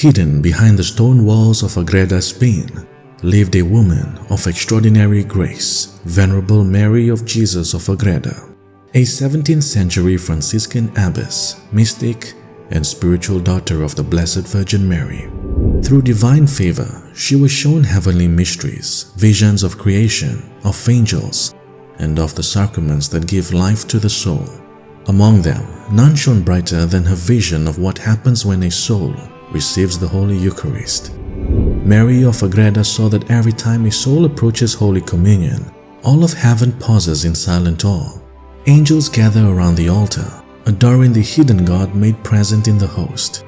Hidden behind the stone walls of Ágreda, Spain, lived a woman of extraordinary grace, Venerable Mary of Jesus of Ágreda, a 17th century Franciscan abbess, mystic, and spiritual daughter of the Blessed Virgin Mary. Through divine favor, she was shown heavenly mysteries, visions of creation, of angels, and of the sacraments that give life to the soul. Among them, none shone brighter than her vision of what happens when a soul receives the Holy Eucharist. Mary of Ágreda saw that every time a soul approaches Holy Communion, all of heaven pauses in silent awe. Angels gather around the altar, adoring the hidden God made present in the host.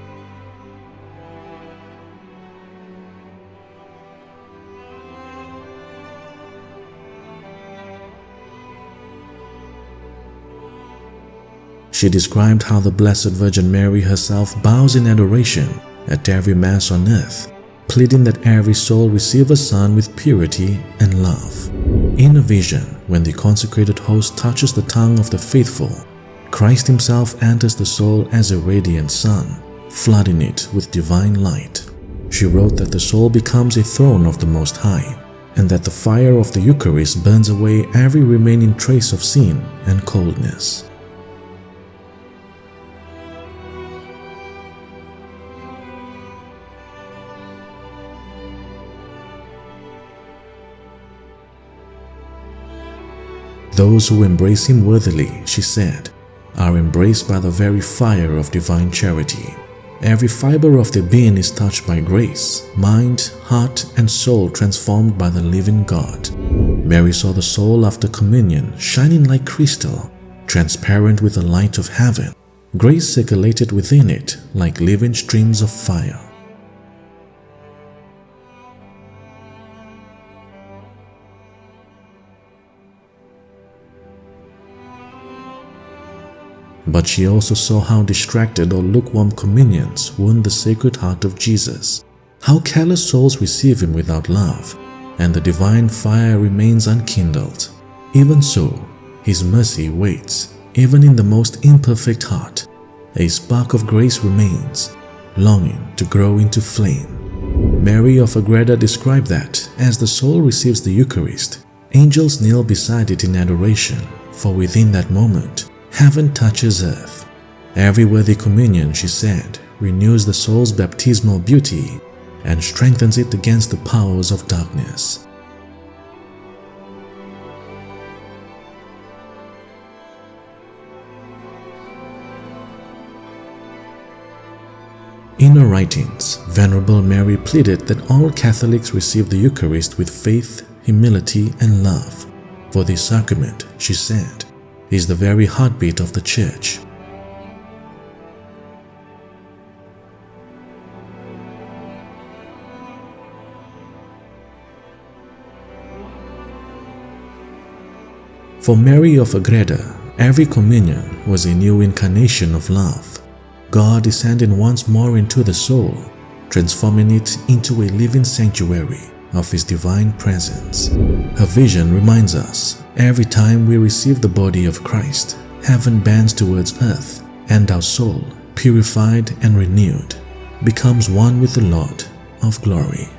She described how the Blessed Virgin Mary herself bows in adoration at every Mass on earth, pleading that every soul receive a son with purity and love. In a vision, when the consecrated host touches the tongue of the faithful, Christ himself enters the soul as a radiant sun, flooding it with divine light. She wrote that the soul becomes a throne of the Most High, and that the fire of the Eucharist burns away every remaining trace of sin and coldness. Those who embrace him worthily, she said, are embraced by the very fire of divine charity. Every fiber of their being is touched by grace, mind, heart, and soul transformed by the living God. Mary saw the soul after communion shining like crystal, transparent with the light of heaven. Grace circulated within it like living streams of fire. But she also saw how distracted or lukewarm communions wound the Sacred Heart of Jesus, how careless souls receive him without love, and the divine fire remains unkindled. Even so, his mercy waits, even in the most imperfect heart. A spark of grace remains, longing to grow into flame. Mary of Ágreda described that, as the soul receives the Eucharist, angels kneel beside it in adoration, for within that moment, heaven touches earth. Every worthy communion, she said, renews the soul's baptismal beauty and strengthens it against the powers of darkness. In her writings, Venerable Mary pleaded that all Catholics receive the Eucharist with faith, humility, and love. For this sacrament, she said, is the very heartbeat of the Church. For Mary of Ágreda, every communion was a new incarnation of love, God descending once more into the soul, transforming it into a living sanctuary of His divine presence. Her vision reminds us, every time we receive the body of Christ, heaven bends towards earth, and our soul, purified and renewed, becomes one with the Lord of glory.